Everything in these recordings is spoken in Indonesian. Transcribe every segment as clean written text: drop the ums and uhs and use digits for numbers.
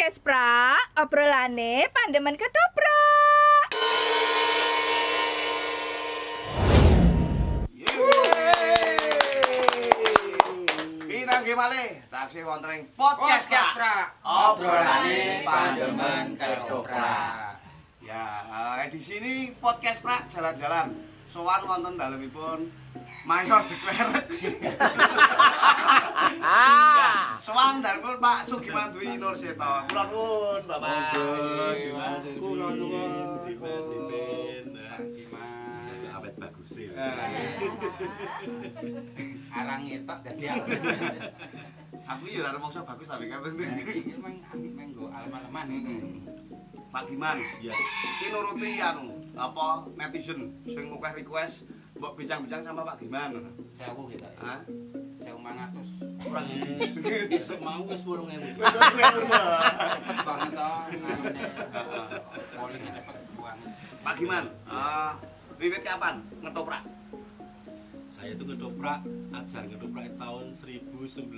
podcast pra, obrolane pandemen ketoprak. Pinangge malih taksih wonten ing podcast pra. Obrolane pandemen ketoprak. Ya, edisi ini podcast pra jalan-jalan. Sowan wonten dalemipun Mayor Deklerek. Sowan dalemipun Pak Sugiman Dwi Nurseto. Kula nuwun Bapak. Kula nuwun Dimas-Ipin. Gimana? Awet bagus e. Arang etok dadi Aku ya ora mongso bagus tapi kan. iki menggo alem-aleman iki. Pak Giman, ya. Iki nuruti apa netizen sing ngukeh request mbok bincang-bincang sama Pak Giman. 1000 gitu. Hah? 1500. Kurang Besok mau wis 8000. Cepet banget to nganune. Polling cepet banget. Pak Giman, wiwit kapan ngetoprak? Saya itu ngedoprak, ajar ngedoprak tahun 1987.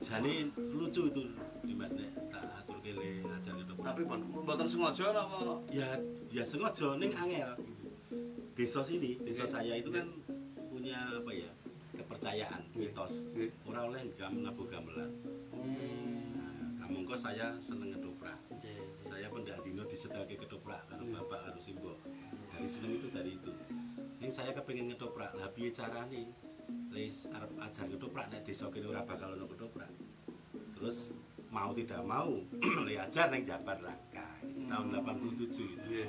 Jadi lucu itu Dimas nek tak atur kele ajar ngedoprak. Tapi mboten sengaja apa? Ya sengaja ning angel. Desa sini, desa saya itu kan punya apa ya? Kepercayaan, mitos. Ora oleh ngabu gamelan. Nah, monggo saya seneng ngedoprak. Saya pendak dino disetelke ketoprak karo bapak karo simbok. Dari seneng itu dari itu. Ini saya kepengen ngedoprak. Lah piye carane? Wis arep ajar ngedoprak nek desa kene ora bakal ono ketoprak. Terus mau tidak mau le ajar ning Jabar Raka tahun 87 itu.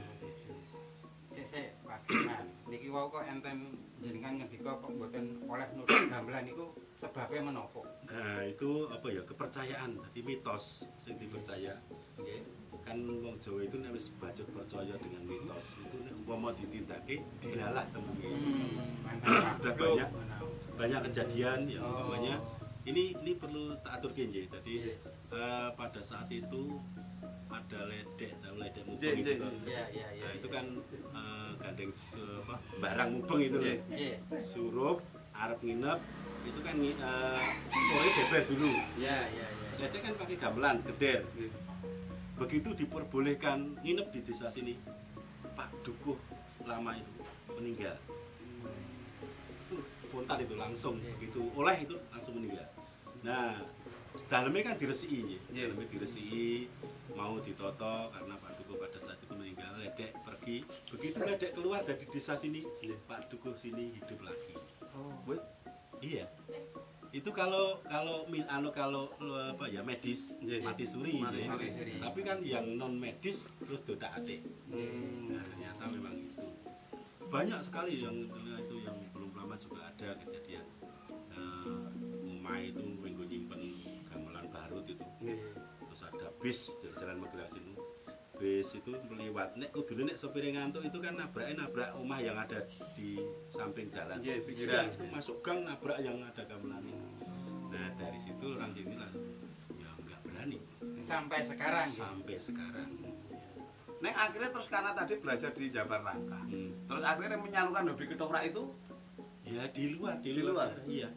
Sik Mas Giman. Niki wau kok enten jenengan ngendika kok mboten oleh nurut gamelan niku sebabnya menapa? Nah, itu apa ya kepercayaan, dadi mitos sing dipercaya. Nggih. Kan wong Jawa itu nek wis bacot percaya dengan mitos itu nek umpama ditindake dilalah temuke. Sudah banyak kejadian yang umpamanya ini perlu tak aturke nggih. Jadi pada saat itu ada ledek, tahu ledek mubeng itu kan. Iya. Nah, itu kan gandeng barang mubeng itu. Nggih. Surup arep nginep itu kan sore beber dulu. Iya. Ledek kan pakai gamelan geder. Begitu diperbolehkan nginep di desa sini, Pak Dukuh lama itu meninggal. Spontan itu langsung begitu oleh itu langsung meninggal. Nah, dalamnya kan diresiki, dalamnya diresiki, mau ditoto karena Pak Dukuh pada saat itu meninggal. Ledek pergi, begitu ledek keluar dari desa sini, Pak Dukuh sini hidup lagi. Oh, iya. Itu kalau apa ya medis mati suri, Mati ya. suri. Tapi kan yang non medis terus dodak adik. Nah, ternyata memang itu banyak sekali yang itu yang belum lama juga ada kejadian umai itu minggu nyimpen gamelan barut itu. Terus ada bis dari Jalan Magelang situ. Bis itu melewat nek kudune nek sopire ngantuk itu kan nabrak omah yang ada di samping jalan. Nggih, pikiran. Itu masuk gang nabrak yang ada gamelan itu. Nah, dari situ orang sini lah ya enggak berani sampai sekarang. sampai sekarang. Nek akhirnya terus karena tadi belajar di Jabar Rangka. Terus akhirnya menyalurkan hobi ketoprak itu. Ya di luar. Iya.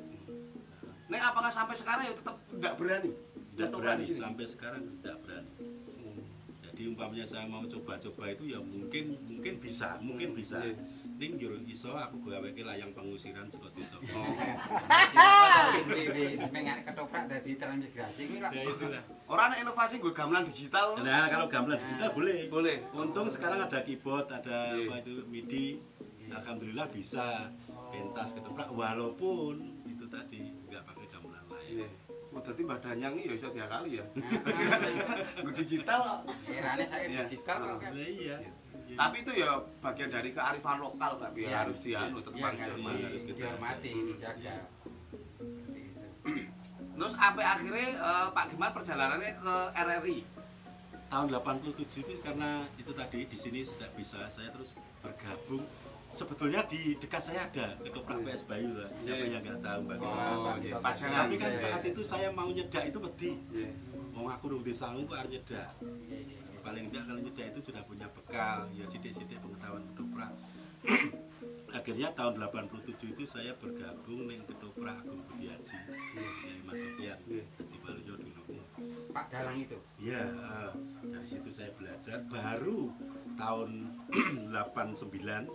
Nek apakah sampai sekarang ya tetap tidak berani? Tidak Ketoprak berani di sini? sampai sekarang tidak berani. Jadi umpamanya saya mau coba-coba itu ya mungkin bisa. Ning yo iso aku gaweke layang pengusiran saka desa. Mengak ketoprak dari transmigrasi ini lah. Ya itulah. Orang inovasi gue gamelan digital. Nah, kalau gamelan digital boleh. Boleh. Untung sekarang ada keyboard, ada apa itu MIDI. Alhamdulillah bisa pentas ketoprak walaupun itu tadi enggak pakai gamelan lain. Oh, berarti badannya ini ya bisa diakali ya. Gue digital. Erane saya digital kan. Nah, iya. Tapi itu ya bagian dari kearifan lokal tapi ya harus dianu tetap harus dihormati, dijaga. Terus sampai akhirnya Pak Giman perjalanannya ke RRI. Tahun 87 itu karena itu tadi di sini tidak bisa, saya terus bergabung. Sebetulnya di dekat saya ada ketoprak PS Bayu lah. Siapa yang nggak tahu Mbak. Tapi kan saat itu saya mau nyedak itu wedi. Mau aku rung desa aku arep nyedak. Paling tidak kalau nyedak itu sudah punya bekal, ya sidik-sidik pengetahuan ketoprak. Akhirnya tahun 87 itu saya bergabung dengan ketoprak Agung Budiaji dari Mas Sofian di Baluyo dulu. Pak Dalang itu. Ya, dari situ saya belajar. Baru tahun 89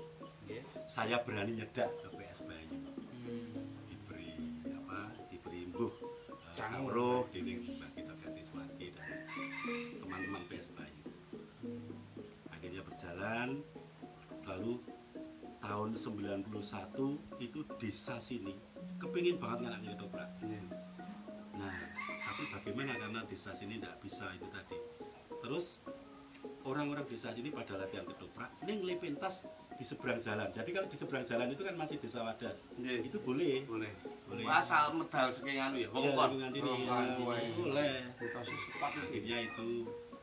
Nggih. saya berani nyedak ke PS Bayu. Hmm. Diberi imbuh Sangu. kawruh dening Mbak Gita Fetiswati dan teman-teman PS Bayu. Akhirnya berjalan, lalu tahun 91 itu desa sini kepingin banget nganaknya ketoprak. Nah, tapi bagaimana karena desa sini tidak bisa itu tadi. Terus orang-orang desa sini pada latihan ketoprak, ini ngelipintas di seberang jalan. Jadi kalau di seberang jalan itu kan masih desa wadas. Nggih. Itu boleh. Boleh. Boleh. Asal medal saking anu ya, Iya, wongkon. nganti ini, Wongkon, ya, boleh. boleh. Mitosnya sepat iki. Akhirnya itu,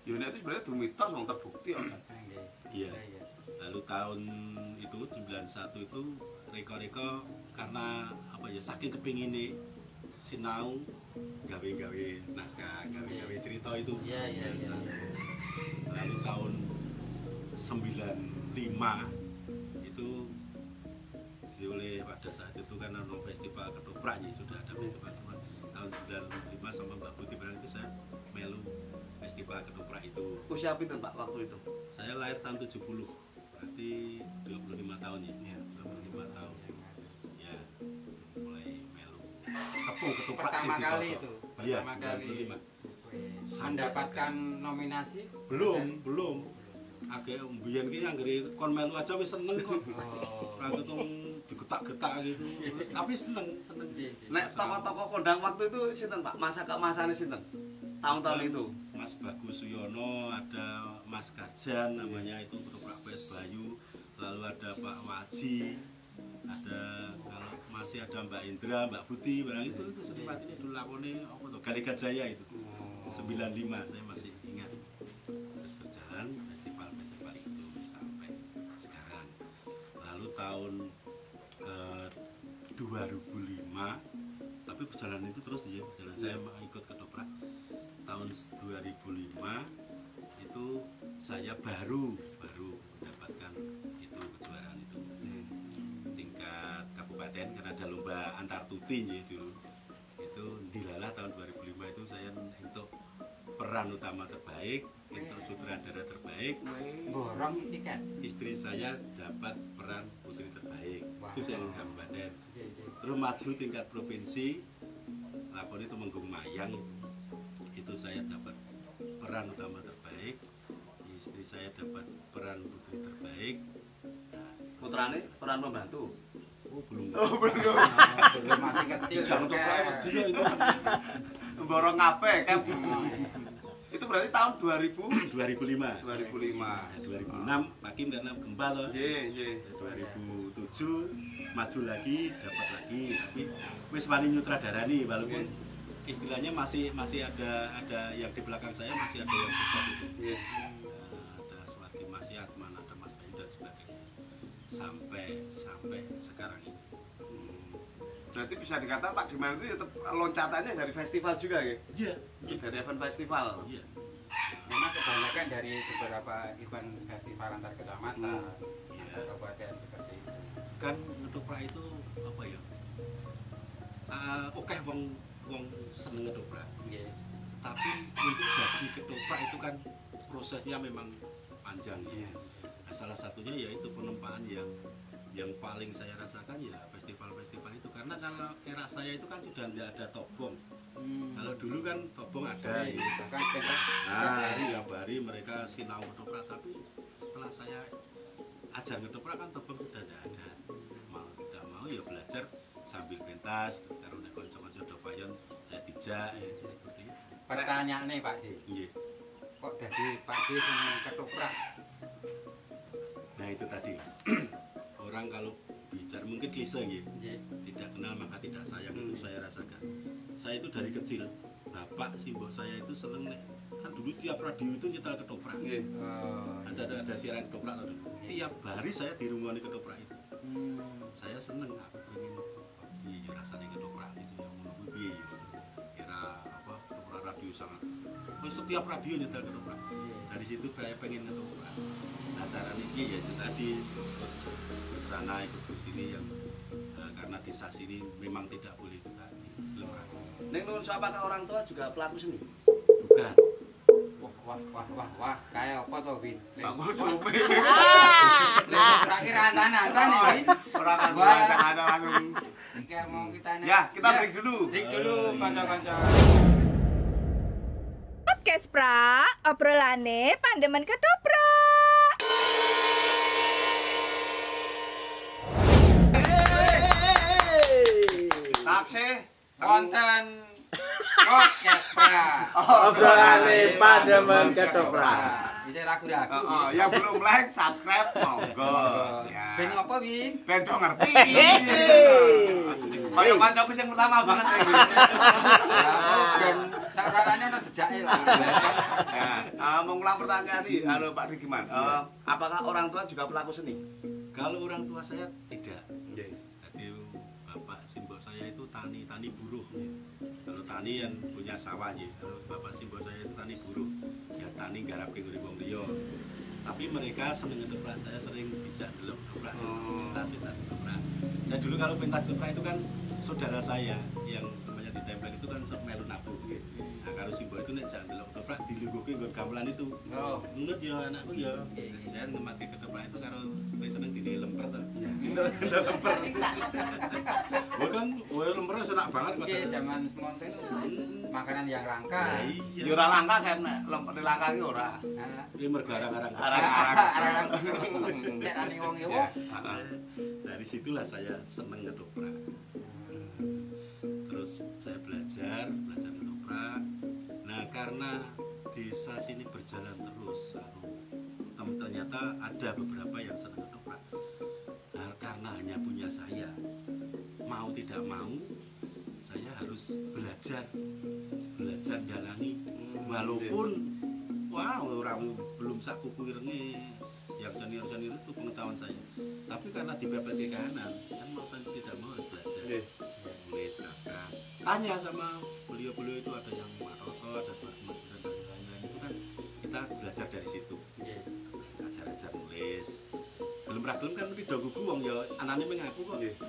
Ya nek itu sebenarnya du mitos wong terbukti kok. Nggih. iya. Iya. Lalu tahun itu 91 itu reko-reko karena apa ya saking kepingine sinau gawe-gawe naskah, gawe-gawe cerita itu. Iya, iya, iya. Lalu tahun 95 itu oleh pada saat itu kan ada festival ketopraknya, sudah ada festival ketoprak. Tahun 95 sama Mbak Putih Berang itu saya melu festival ketoprak itu. Usia pinten Pak waktu itu? Saya lahir tahun 70, berarti 25 tahun ya. Iya. 25 tahun. Ya, mulai melu. Tepung ketoprak Pertama sih kali ditoto. itu. Iya, Pertama kali 95. Sampai mendapatkan nominasi. Belum. Agak mbiyen ki anggere kon melu aja wis seneng kok. Oh. Ora ketung digetak-getak gitu. Tapi seneng. Nek tokoh-tokoh kondang waktu itu sinten Pak? Masa keemasannya sinten? Tahun-tahun itu. Mas Bagus Suyono, ada Mas Kajan namanya itu ketoprak PS Bayu, selalu ada Pak Waji, ada kalau masih ada Mbak Indra, Mbak Putih, barang itu setiap ini dulu lakone apa tuh Galiga Jaya itu. 95 saya masih ingat. Terus berjalan festival-festival itu sampai sekarang. Lalu tahun 2005, tapi perjalanan itu terus dia perjalanan saya ikut ketoprak. Tahun 2005 itu saya baru mendapatkan itu kejuaraan itu tingkat kabupaten karena ada lomba antar tuti ya dulu. Itu dilalah tahun 2005 itu saya untuk peran utama terbaik, untuk sutradara terbaik. Borong tiket. Istri saya dapat peran putri terbaik. Wah. Itu saya kabupaten. Iya, iya. Terus maju tingkat provinsi, lakon itu Temenggung Mayang. Itu saya dapat peran utama terbaik. Istri saya dapat peran putri terbaik. Putrane peran pembantu. Oh belum. Belum. Belum masih kecil. Jangan Kak. ketoprak wedi ya itu. Borong kabeh kan. Itu berarti tahun 2000 2005. 2005. 2006 makin karena gempa toh. Nggih, nggih. 2007 maju lagi, dapat lagi, tapi wis wani nyutradarani walaupun istilahnya masih ada yang di belakang saya masih ada yang support itu. Nggih. Ada Swati Masyat, mana ada Mas Bayu dan sebagainya. Sampai sekarang ini. Berarti bisa dikatakan Pak Giman itu tetap loncatannya dari festival juga ya? Iya, Dari event festival. iya. Memang kebanyakan dari beberapa event festival antar kecamatan, antar kabupaten seperti itu. Kan ketoprak itu apa ya? Oke wong seneng ketoprak. Nggih. Tapi untuk jadi ketoprak itu kan prosesnya memang panjang ya. Nah, salah satunya yaitu penempaan yang paling saya rasakan ya festival-festival itu karena kalau era saya itu kan sudah tidak ada topong. Kalau dulu kan topong ada ya. Bahkan tempat Nah, tiap hari mereka sinau ketoprak tapi setelah saya ajar ketoprak kan topong sudah tidak ada. Mau tidak mau ya belajar sambil pentas karo nek kanca-kanca dopayon saya dijak ya, seperti itu. pertanyaan nih Pak Di. Nggih. Kok dari Pak Di seneng ketoprak? Nah itu tadi orang kalau bicara mungkin klise gitu, Nggih. tidak kenal maka tidak sayang itu saya rasakan. Saya itu dari kecil bapak simbol saya itu seneng nih kan dulu tiap radio itu nyetel ketoprak. Nggih. Oh, Ada siaran ketoprak atau dulu. Tiap hari saya dirungoni ketoprak itu. Saya seneng aku pengen iya rasanya ketoprak itu yang menunggu piye era apa ketoprak radio sangat. Terus setiap radio nyetel ketoprak. Dari situ saya pengen ketoprak. Nah cara ini ya itu tadi sana ikut ke sini yang karena desa sini memang tidak boleh itu tadi belum ada. Neng nun apakah orang tua juga pelaku seni? Bukan. Wah, kayak apa to, Win? Aku sume. Tak kira antan-antan ya, Win. Ora kan ada langsung. Iki mau kita Ya, kita break dulu. Break dulu, kanca-kanca. Podcast pra, obrolane pandemen ketoprak. Taksih. Konten podcast pra. Obrolane pandemen ketoprak. Bisa ragu-ragu. Oh, yang belum like, subscribe, monggo. Ya. Ben ngopo, Win? Ben do ngerti. Kayak kancaku sing pertama banget iki. Ben saurarane ono jejake lah. Ya, mengulang pertanyaan nih, halo Pak Digiman. Apakah orang tua juga pelaku seni? Kalau orang tua saya tidak. Nggih. Jadi bapak simbok saya itu tani buruh. Kalau tani yang punya sawah ya. Kalau bapak simbok saya itu tani buruh. Ya tani garap ke wong liya. Tapi mereka seneng ketoprak, saya sering bijak delok ketoprak. Pentas ketoprak. Dan dulu kalau pentas ketoprak itu kan saudara saya yang namanya ditempel itu kan melu nabu. Nah kalau simbok itu nek jak delok ketoprak dilungguhke nggon gamelan itu. Oh, Nunut ya anakku ya. Saya ngemati ketoprak itu karo wis seneng dine lemper to. Bukan, lemper enak banget iki zaman semonten makanan yang langka. Iya. Ya ora langka kan, lempet langka ki ora. Nah, Ini mergarang-garang. arang-arang. Cek ani wong e wong. Dari situlah saya seneng ketoprak. Terus saya belajar ketoprak. Nah karena desa sini berjalan terus, ternyata ada beberapa yang seneng ketoprak. Nah, karena hanya punya saya, mau tidak mau, saya harus belajar dalani. Walaupun orang belum sak kuku irenge yang senior itu pengetahuan saya. Tapi karena dipepet ke kanan, kan mau tidak mau harus belajar. Nulis naskah. Tanya sama beliau-beliau itu ada yang Maroto, ada Selamat dan lain-lain itu kan kita belajar dari situ. Ajar-ajar nulis. Belum ragilem kan tapi dogu wong ya anane mengaku kok. Itu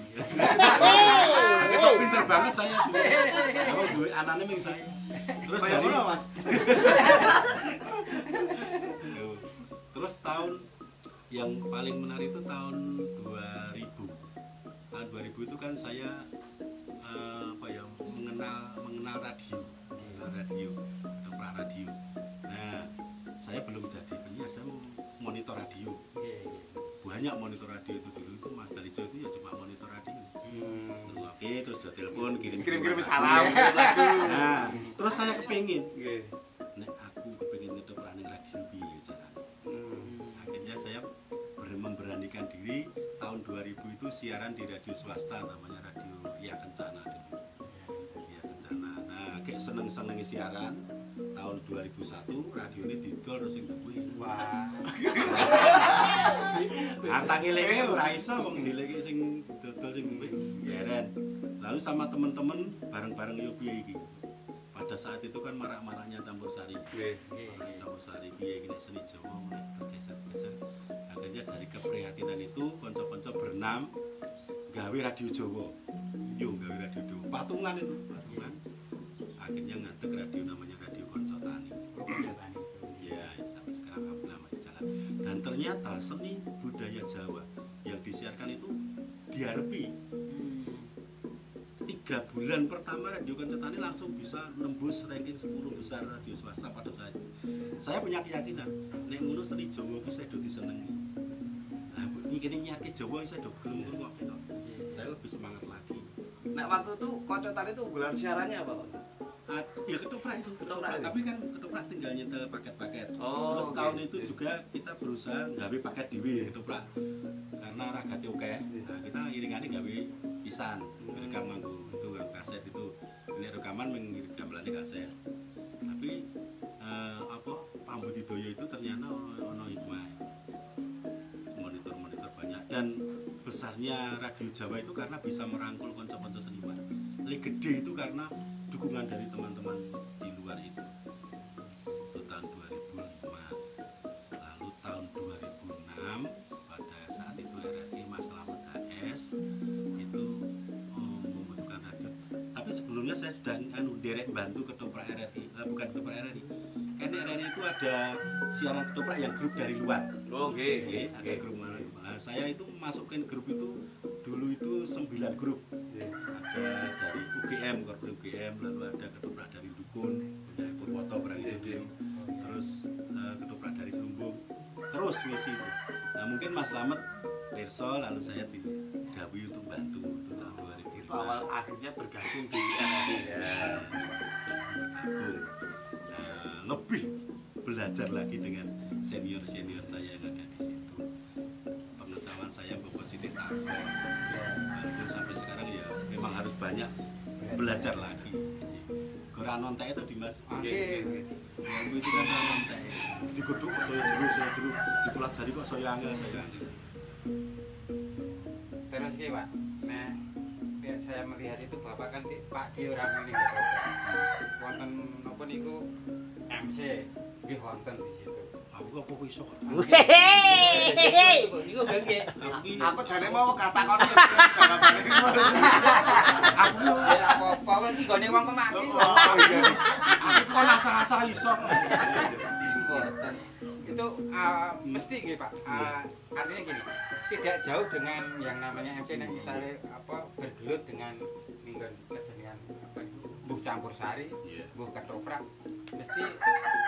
pinter banget saya dulu. Kalau duwe anane meng saya. Terus dari Mas. Terus tahun yang paling menarik itu tahun 2000. Tahun 2000 itu kan saya mengenal radio. Ketoprak radio. Nah, saya belum jadi penyiar, saya monitor radio. Banyak monitor radio itu dulu itu Mas Dalijo itu ya cuma monitor radio. Oke, terus udah telepon kirim salam. Nah, terus saya kepingin. Nek aku kepingin ketoprak ning radio piye carane. Akhirnya saya memberanikan diri tahun 2000 itu siaran di radio swasta namanya Radio Ria Kencana dulu. Ria Kencana. Nah, kayak seneng-seneng siaran. Tahun 2001 radio ini didol terus sing duwe. Wah. Antang eleke ora iso wong dileke sing dodol sing duwe. Keren. Lalu sama teman-teman bareng-bareng yo piye iki. Pada saat itu kan marak-maraknya campur sari. Campur sari piye iki nek seni Jawa nek tergeser-geser. Akhirnya dari keprihatinan itu kanca-kanca berenam gawe radio Jawa. Yo gawe radio Jawa. Patungan itu, patungan. Akhirnya ngadeg radio namanya Radio Konco Tani. Ya, sampai sekarang alhamdulillah masih jalan. Dan ternyata seni budaya Jawa yang disiarkan itu diarepi. 3 bulan pertama Radio Konco Tani langsung bisa nembus ranking 10 besar radio swasta pada saat itu. Saya punya keyakinan, nek ngono seni Jawa iki saya do disenengi. Nah, mikirnya nyaki Jawa saya do gelem ngrungokke to. Saya lebih semangat lagi. Nek waktu itu Konco Tani itu bulan siarannya apa, Pak? Ya ketoprak itu, tapi kan ketoprak tinggal nyetel paket-paket. Oh, terus tahun itu juga kita berusaha gawe paket dhewe ketoprak karena ragate akeh. Nah, kita iringane gawe pisan, rekam nganggo itu kaset itu. Ini rekaman mengirim gamelane kaset. Tapi Pak Budidaya itu ternyata ono hikmah. Monitor-monitor banyak dan besarnya Radio Jawa itu karena bisa merangkul kanca-kanca seniman. Lebih gede itu karena dukungan dari teman-teman di luar itu. Itu tahun 2005. Lalu tahun 2006 pada saat itu RRI Mas Slamet HS itu membutuhkan radio. Tapi sebelum sebelumnya saya sudah derek bantu ketoprak RRI, bukan ketoprak RRI. Karena RRI itu ada siaran ketoprak yang grup dari luar. Oke, Ada grup mana? Nah, saya itu masukin grup itu dulu itu 9 grup. Ada dari UGM, korporat UGM, lalu ada ketoprak dari Dukun, dari Purwoto barang itu, terus ketoprak dari Serumbung, terus misi itu. Nah mungkin Mas Slamet Perso, lalu saya didawi untuk bantu untuk tahun 2005. itu awal akhirnya bergabung di RRI ya. Bergabung. Nah, lebih belajar lagi dengan senior-senior saya yang ada di situ. Pengetahuan saya positif takut. Lalu sampai sekarang ya memang harus banyak belajar lagi. Koran nontek itu Dimas. Oke. Yang itu kan koran nontek. Digodhog kok saya dulu dipelajari kok saya angel. Terus ki Pak, nah ya saya melihat itu Bapak kan Pak di orang ini gitu. Wonten napa niku MC nggih wonten di situ. Aku kok iso. Niku nggih. Aku jane mau katakon jawabane. Aku ya apa-apa iki gone wong pemaki. Aku kok asa-asa iso. Mboten. Itu mesti nggih Pak. Artinya gini, tidak jauh dengan yang namanya MC nek misalnya apa bergelut dengan minggon kesenian apa mbuh campur sari, mbuh ketoprak, mesti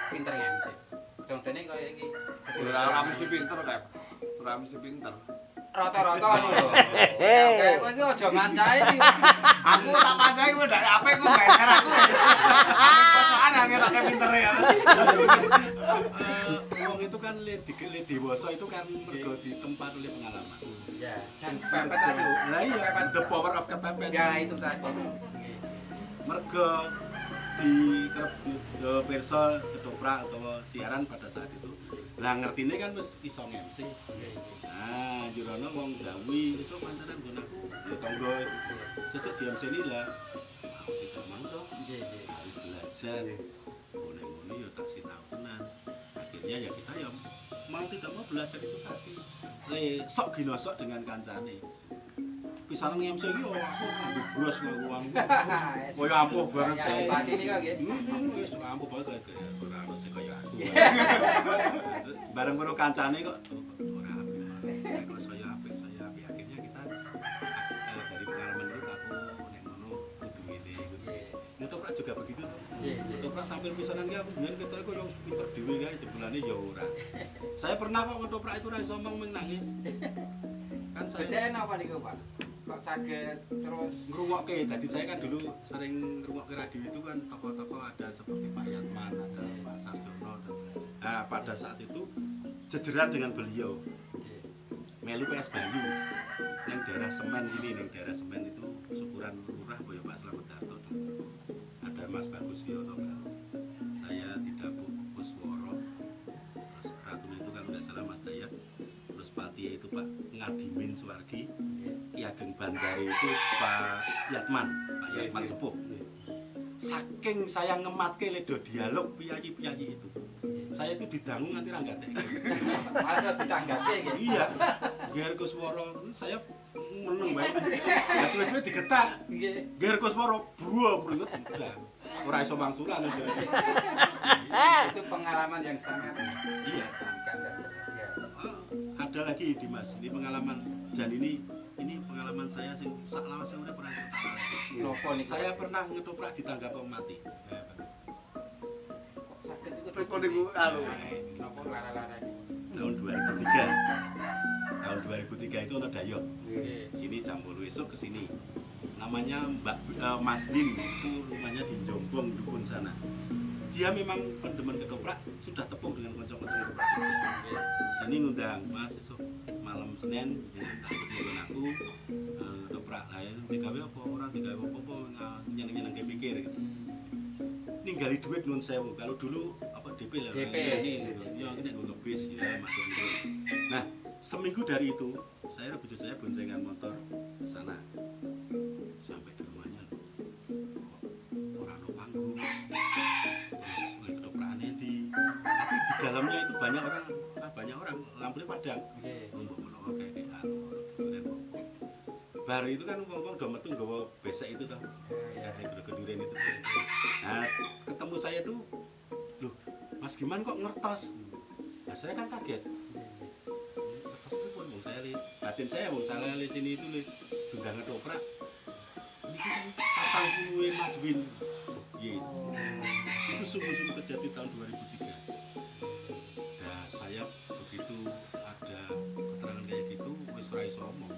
pinter MC. Contohnya kaya iki. Ora mesti pinter kok. Ora mesti pinter. Rata-rata lho. Kayak kowe iki aja ngancai iki. Aku tak pancai kowe ndak apa iku geser aku. Pocokan angel tak pinter ya. Wong itu kan le dewasa itu kan mergo ditempa oleh pengalaman. Ya, dan pepet itu. Lah iya, the power of kepepet. Ya itu tadi. Mergo di perso ketoprak atau siaran pada saat itu. Lah ngertine kan wis iso MC. Nah, jurono wong gawi iso pantaran nggon aku ya tangga sejak di MC ini lah. Mau tidak mau toh. Harus belajar. Ngono-ngono ya tak sinau tenan. Akhirnya ya kita ya mau tidak mau belajar itu tadi. Sok ginosok dengan kancane. Pisanan MC iki aku ngambil bros ngaku. Koyo ampuh bareng. Ya, Pak ini kok nggih. Wis ampuh banget ora ono sing kaya aku. Bareng karo kancane kok ora apik. Kok saya apik akhirnya kita dari pengalaman itu aku nek ngono kudu ngene iku. Ketoprak juga begitu tuh. Ketoprak tampil pisanan ki aku biyen ketok iku yo pinter dhewe kae jebulane ya ora. Saya pernah kok ketoprak itu ora iso ngomong nangis. Kan saya Bedanya apa niku Pak? Kok saged terus ngrungokke. Tadi saya kan dulu sering ngrungokke radio itu kan tokoh-tokoh ada seperti Pak Yatman, ada Pak Sarjono dan nah pada saat itu jejeran dengan beliau melu PS Bayu yang daerah semen ini, yang daerah semen itu syukuran lurah boyo Pak Slamet Darto dulu. Ada Mas Bagus Yono, saya tidak Pusworo, terus Ratu itu kalau nggak salah Mas Dayat, terus Pati itu Pak Ngadimin Suwargi, Ki Ageng Bandari itu Pak Yatman Sepuh. Saking saya ngematke ledo dialog piyayi-piyayi itu, saya itu didangu nganti ra gatek. ada ditanggake nggih. Iya. Biar Kusworo saya meneng bae. Ya suwe-suwe digetak. Nggih. Biar Kusworo bro inget. Ora iso mangsulan itu. Itu pengalaman yang sangat Iya. ya. Ada lagi Dimas, ini pengalaman dan ini pengalaman saya sing sak lawas sing udah pernah cerita. Nopo niku? Saya pernah ngetoprak di tangga pemati. Saged itu Pripun niku anu. nopo lara-lara niku? Tahun 2003. Tahun 2003 itu ada dayok. Nggih. Sini jam 10 esuk ke sini. Namanya Mas Bim, itu rumahnya di Jombong Dukun sana. Dia memang pendemen ketoprak, sudah tepung dengan kanca-kanca ketoprak. Sini ngundang Mas esuk malam Senin, tak ketemu aku ketoprak lah ya, digawe apa ora digawe apa-apa nyeneng-nyeneng mikir gitu. Ninggali duit nun sewu. Kalau dulu apa DP lah. DP. Ya nek nggo ngebis ya masuk itu. Nah, seminggu dari itu saya bojo saya boncengan motor ke sana. Sampai di rumahnya loh. Kok ora ono panggung. Terus lek ketoprakane di tapi di dalamnya itu banyak orang lampunya padang. Nggih. Mbok ngono kayak anu. Bar itu kan wong-wong do metu nggawa besek itu toh. Kayak gedor-gedorin itu. Nah, ketemu saya tuh, loh, Mas Giman kok ngertos? Nah, saya kan kaget. Ngertos itu pun, saya lihat, batin saya, saya lihat sini itu, sudah ngedoprak. Ini kan patang puluhin Mas Bin. Itu sungguh-sungguh terjadi tahun 2003. Nah, saya begitu ada keterangan kayak gitu, wis ora iso ngomong.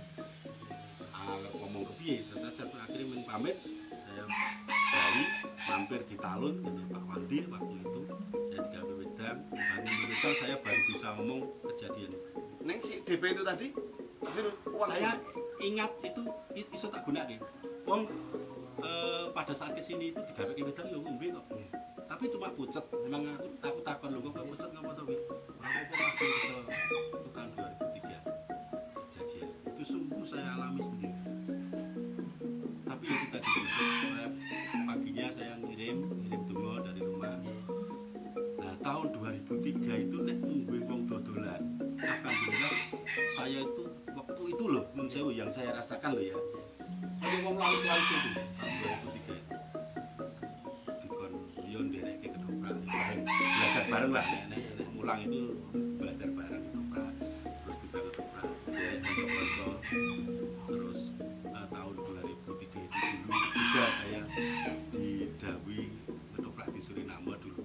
Ngomong ke piye, saya akhirnya main pamit, saya bali mampir di Talun dengan Pak Wandi waktu itu, saya digawe wedang, baru saya baru bisa ngomong kejadian. Neng si DP itu tadi, Saya ingat itu iso tak gunake. Wong pada saat kesini itu digawe wedang yo ngombe kok. Tapi cuma pucet, memang aku takon lho kok pucet ngapa to wi. Ora apa langsung iso itu tahun 2003 kejadian. Itu sungguh saya alami sendiri. Tapi itu tadi saya paginya saya ngirim donga dari rumah. Nah, tahun 2003 itu nek ngombe wong dodolan. Alhamdulillah saya itu waktu itu loh, yang saya rasakan loh ya. Ada wong laris-laris itu tahun 2003. Dikon yo nderek ke kedoprak, belajar bareng lah nek mulang itu belajar bareng kedoprak. Terus juga kedoprak derek kanca-kanca. Terus tahun 2003 itu dulu juga saya didhawuhi kedoprak di Suriname dulu.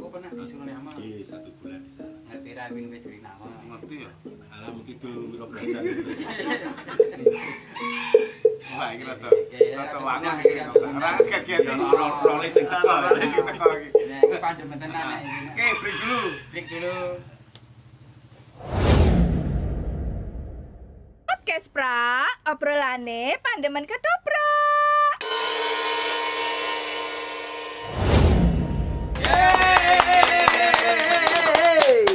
Oh, pernah di Suriname? Iya, 1 bulan di sana. Ngerti rawin wis Suriname. ngerti ya? Alam gitu miro belajar itu. Wah, ini rada wangun iki. Ora kaget Ya ora oleh sing teko. teko iki. Nah, iki pandemi tenan nek iki. Oke, break dulu. Break dulu. Podcast pra, obrolane pandemen ketoprak.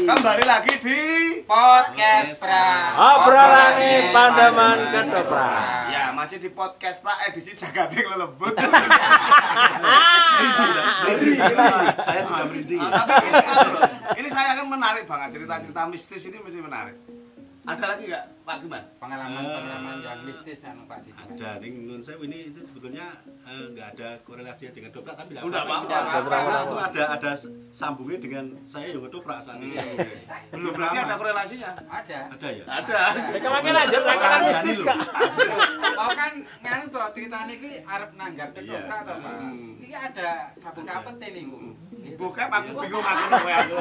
Kembali lagi di Podcast Pra. Obrolane pandemen ketoprak. ya masih di podcast Pra edisi Jagading Lelembut. Saya juga merinding. Tapi ini, loh, ini saya kan menarik banget cerita-cerita mistis ini mesti menarik. Ada lagi nggak Pak Giman? Pengalaman yang mistis anu Pak di sini. Ada, menurut saya ini itu sebetulnya nggak ada korelasinya dengan doprak, tapi nggak Udah apa-apa. apa-apa. Karena itu ada sambungnya dengan saya yang ngedoprak saat ini. Belum berarti ada korelasinya. Ada. Ada ya? Ada. Kemarin aja rangkaian mistis kak. Oh kan nganu to ceritane iki arep nanggar ketoprak to Pak. Hmm. Iki ada sabun rapet niku. Bukan aku bingung aku.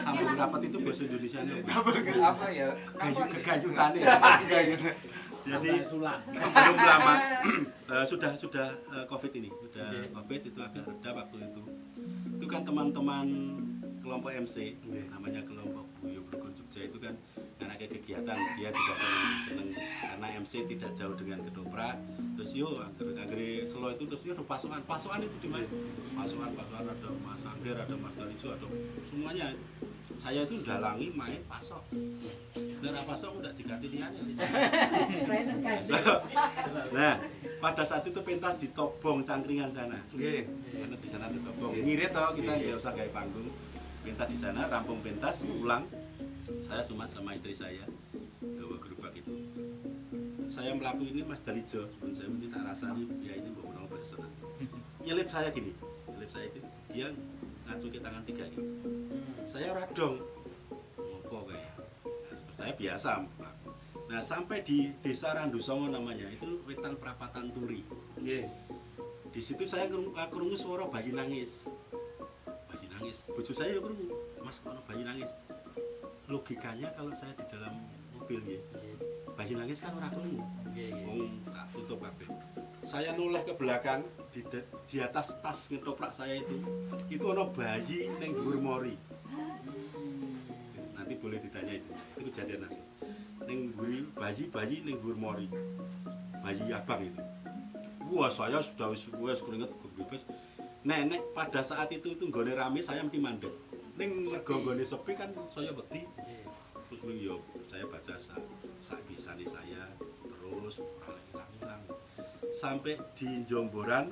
Sambung rapat itu bahasa Indonesia Apa ya? kegayutannya. Jadi belum lama sudah COVID ini, sudah COVID itu agak reda waktu itu. Itu kan teman-teman kelompok MC, namanya kelompok Buyo Brukun Jogja itu kan karena kegiatan dia juga seneng karena MC tidak jauh dengan kedoprak. Terus yo akhirnya selo itu terus yo pasokan itu di Mas. Pasokan ada Mas Angger, ada Mas Dalijo, ada semuanya. Saya itu dalangi main pasok. Biar pasok udah diganti liannya. Nah, pada saat itu pentas di Tobong Cangkringan sana. Nggih. Karena di sana ada Tobong. Ngirit toh kita nggak usah kayak panggung. Pentas di sana, rampung pentas, pulang. Saya sama istri saya bawa gerobak itu. Saya melakukan ini Mas Dalijo, saya minta rasanya ya ini bawa orang bersenang. Nyelip saya gini, nyelip saya itu dia ngacungi tangan 3 ini. Saya radong, ngopo kayak. Saya biasa. Nah sampai di desa Randusongo namanya itu wetan perapatan Turi. Nggih. Di situ saya krungu suara bayi nangis. Bayi nangis. Bojo saya krungu, Mas ono bayi nangis. Logikanya kalau saya di dalam mobil ya, bayi nangis kan ora krungu. Wong tak tutup kabeh. Saya noleh ke belakang di atas tas ngetoprak saya itu ono bayi ning dhuwur mori. Nanti boleh ditanya itu kejadian asli. Ning dhuwur bayi ning dhuwur mori. Bayi abang itu. Wah, saya sudah wis keringet bebas. Nenek pada saat itu nggone rame saya mesti mandek. Ning mergo nggone sepi kan saya wedi. Terus yo saya baca sak bisane saya terus ora hilang. Sampai di Jomboran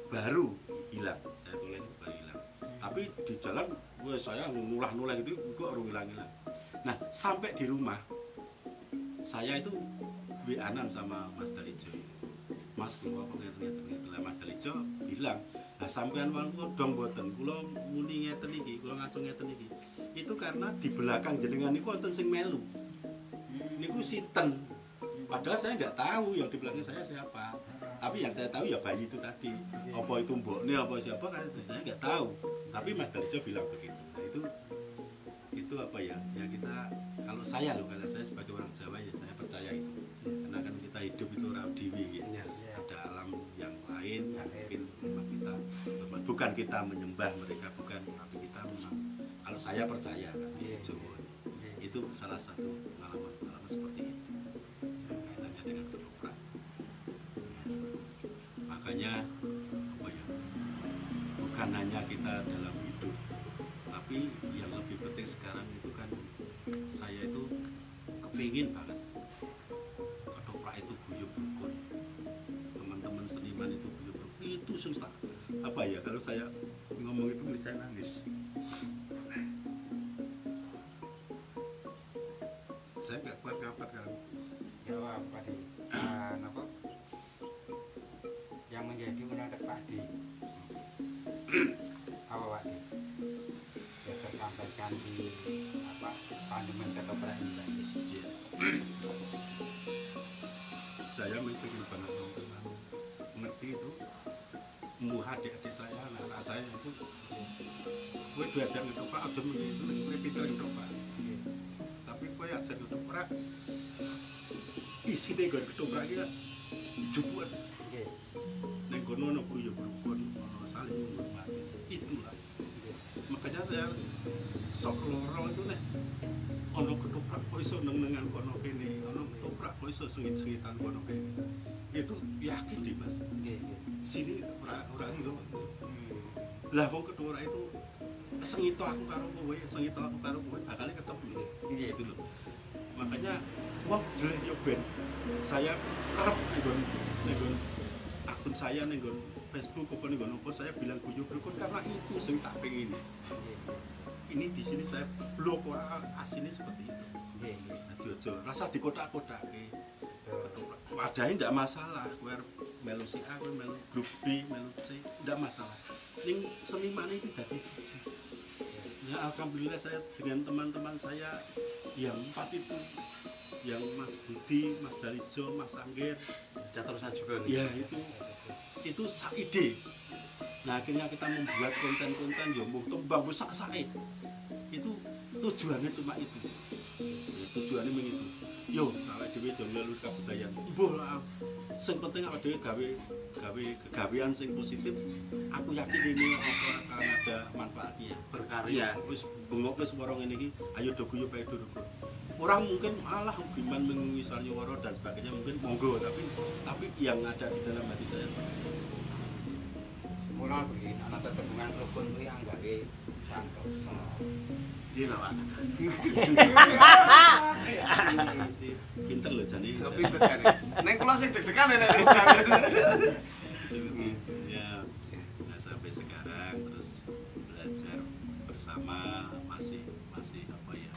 baru hilang. Saya tulen baru hilang. Tapi di jalan saya nulah-nulah itu kok urung hilang-hilang. Nah, sampai di rumah saya itu WA-an sama Mas Dalijo. Mas kula apa ngeten lah Mas Dalijo bilang, "Lah sampean wau dong mboten, kula muni ngeten iki, kula ngacung ngeten iki." Itu karena di belakang jenengan niku wonten sing melu. Niku sinten. Padahal saya nggak tahu yang di belakang saya siapa. Tapi yang saya tahu ya bayi itu tadi. Apa itu mboknya apa siapa kan saya nggak tahu. Tapi Mas Dalijo bilang begitu. Nah, itu apa ya? Ya kita kalau saya sebagai orang Jawa ya saya percaya itu. Karena kan kita hidup itu orang dewi ya. Ada alam yang lain yang mungkin memang kita bukan kita menyembah mereka bukan, tapi kita memang kalau saya percaya kan, itu salah satu pengalaman seperti itu kaitannya dengan ketoprak. Makanya apa ya, bukan hanya kita dalam hidup, tapi yang lebih penting sekarang itu kan saya itu kepingin banget ketoprak itu guyub rukun, teman-teman seniman itu guyub rukun, itu susah apa ya, kalau saya ngomong itu saya nangis. Saya nggak kuat kapan kalau Ya Pak Di, apa yang menjadi menurut Pak Di apa Pak Di ya tersampaikan di apa pandemen ketoprak ini tadi. ya. Saya pengen banget nonton ngerti itu mau adik-adik saya, anak saya itu gue belajar ketoprak aja mesti itu gue pinter ketoprak, tapi gue ajar ketoprak isi deh gue ketoprak ya jubuan nih gue nono guyub rukun nono saling menghormati itulah. Makanya saya sok lorong itu nih ono ketoprak kok iso neng-nengan kono kene, ono ketoprak kok iso sengit-sengitan kono kene, itu yakin deh Mas. Sini orang itu lah wong ketoprak itu sengito aku karo kowe, sengito aku karo kowe bakal ketemu gitu loh. Makanya wong jelek yo ben saya kerep ning akun saya ning Facebook apa ning apa saya bilang guyub rukun karena itu sing tak pengen. Ini di sini saya blok aslinya seperti itu. Jadi ojo rasa dikotak-kotake. Wadahe ndak masalah, kowe melu si A, kowe melu grup B, melu C, ndak masalah. Ning seniman itu dadi siji. Ya alhamdulillah saya dengan teman-teman saya yang 4 itu, yang Mas Budi, Mas Dalijo, Mas Angger, Terusan juga ya itu ide. Nah akhirnya kita membuat konten-konten ya mau tembang sak-sake. Itu tujuannya cuma itu. Ya, tujuannya begitu. Yo, awake dhewe do ngelur kabudayan. Mbuh lah. Sing penting awake dhewe gawe kegawean sing positif. Aku yakin ini akan ada manfaatnya. berkarya. Wis bengok wis waro ngene iki, ayo do guyub ae do rukun. Orang mungkin malah biman misalnya waro dan sebagainya mungkin monggo, tapi yang ada di dalam hati saya Mula begini, anak terhubungan rukun itu yang gawe santoso. Iya lah Pak. pinter loh jane. Pinter jane. Nek kula sing deg-degan nek. Ya, nah sampai sekarang terus belajar bersama masih apa ya,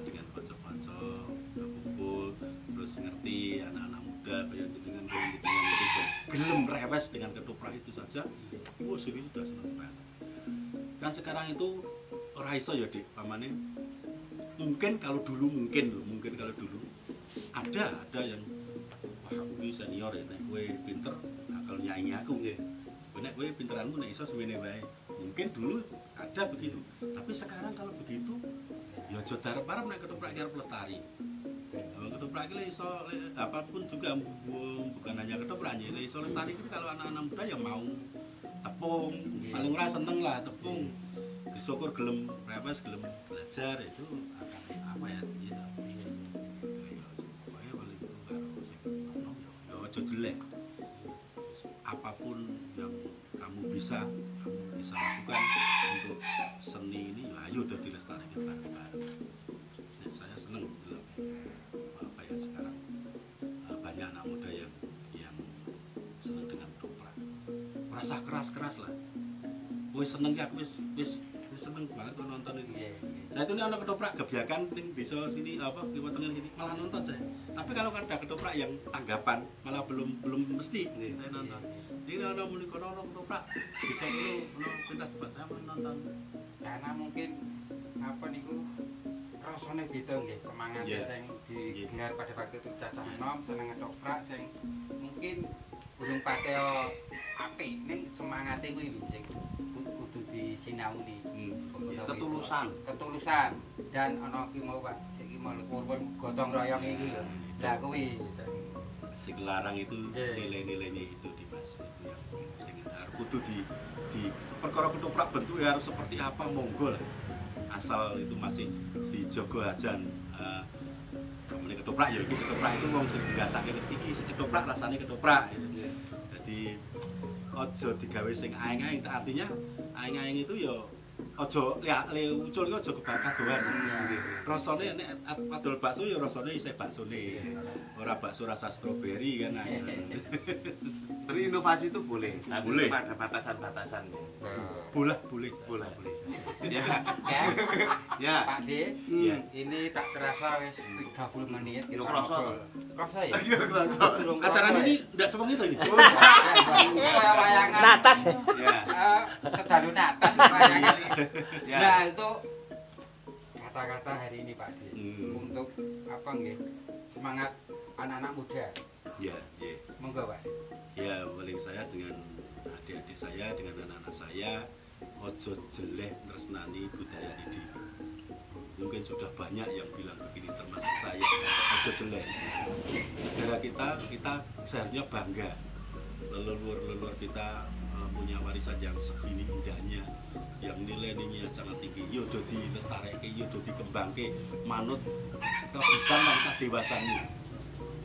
dengan konco-konco kumpul terus ngerti anak-anak muda kayak dengan itu gelem rewes dengan ketoprak itu saja. Wah serius sudah senang banget. Kan sekarang itu ora iso ya Dik, pamane mungkin kalau dulu kalau dulu ada yang wah aku ini senior ya, nek kowe pinter kalau nyanyi aku nggih. Nek kowe pinteranmu nek iso semene wae. Mungkin dulu ada begitu. Tapi sekarang kalau begitu ya aja darep-arep nek ketoprak arep lestari. Ketoprak iki iso apapun juga bukan hanya ketoprak ya, iso lestari itu kalau anak-anak muda ya mau tepung, paling ora seneng lah tepung. Syukur gelem rewes, gelem belajar itu akan apa ya gitu. Ojo jelek. Apapun yang kamu bisa lakukan untuk seni ini, ya ayo udah dilestarikan bareng-bareng. Ya, saya seneng gitu. Apa ya sekarang banyak anak muda yang seneng dengan ketoprak. Rasa keras lah. Wis seneng ya wis seneng banget kalau nonton itu. Iya. Nah itu nih ada ketoprak gebrakan ning desa sini apa Kiwa Tengah sini malah nonton saya. Tapi kalau ada ketoprak yang tanggapan malah belum mesti saya nonton. Ini ada muni kono ketoprak desa dulu pentas tempat saya mau nonton. Karena mungkin apa niku rasane beda nggih semangat sing digelar pada waktu itu cacah enom seneng ketoprak sing mungkin belum pakai apik ning semangate kuwi sing kudu disinauni. Ketulusan dan ana ki mau Pak iki mau kurban gotong royong iki lho. Lah kuwi Sing larang itu nilai-nilainya itu Dimas itu yang sing harus kudu di perkara ketoprak bentuknya harus seperti apa monggo lah. Asal itu masih dijogo ajan kemudian ketoprak ya iki ketoprak itu wong sing dirasake iki ketoprak rasane ketoprak gitu. Jadi aja digawe sing aeng-aeng artinya aeng-aeng itu ya aja ucul iki aja kebakar doan. Rasane nek padol bakso ya rasane isih baksone. Ora bakso rasa stroberi kan. Berinovasi itu boleh, tapi boleh. pada batasan-batasan. Boleh. Ya. Ya. Pak D, Iya. ini tak terasa wis 30 menit. Lu kroso. Kroso ya? Iya, kroso. Acara ini enggak seperti itu ini. Kayak wayangan. Natas. Ya. Sedalu natas wayangan ini. Ya. Nah, itu kata-kata hari ini Pak D. Untuk apa nggih? Semangat anak-anak muda. Ya. Monggo Pak. Ya, paling saya dengan adik-adik saya, dengan anak-anak saya, ojo jeleh tresnani budaya ini. Mungkin sudah banyak yang bilang begini termasuk saya, ojo jeleh. Negara kita seharusnya bangga. Leluhur kita punya warisan yang segini indahnya, yang nilai-nilainya sangat tinggi. Yo do dilestareke, yo do dikembangke manut kebisan lan kadewasanmu.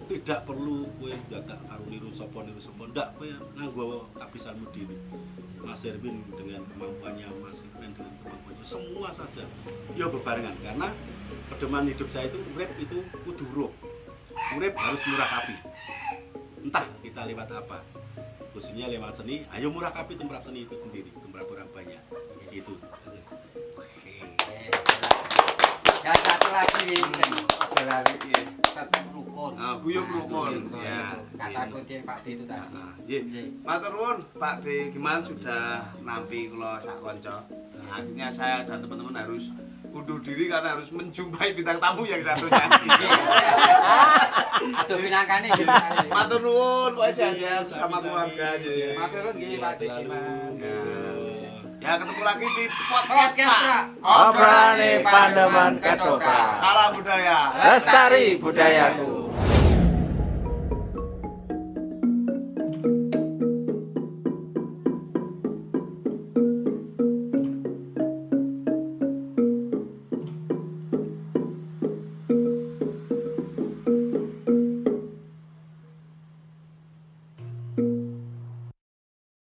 Tidak perlu kowe dadak karo niru sapa ndak kowe nganggo kabisanmu dhewe. Mas Erwin dengan kemampuannya, Mas Ipen dengan kemampuannya, semua saja ya bebarengan karena pedoman hidup saya itu urip itu kudu ruh. Urip harus murakabi. Entah kita lewat apa. Khususnya lewat seni, ayo murakabi tumrap seni itu sendiri, tumrap orang banyak. Itu. Dan satu lagi adalah tetap rukun. Guyub rukun. Ya. Kata kunci Pak D itu tadi. Nggih. Matur nuwun Pak D Giman sudah nampi kula sak kanca. Akhirnya saya dan teman-teman harus undur diri karena harus menjumpai bintang tamu yang satunya. Aduh pinangkane. Matur nuwun Pak sehat sama keluarga. Matur nuwun nggih Pak D Giman. Ya ketemu lagi di podcast Pak. Obrolane Pandeman Ketoprak. Salam budaya. Lestari budayaku.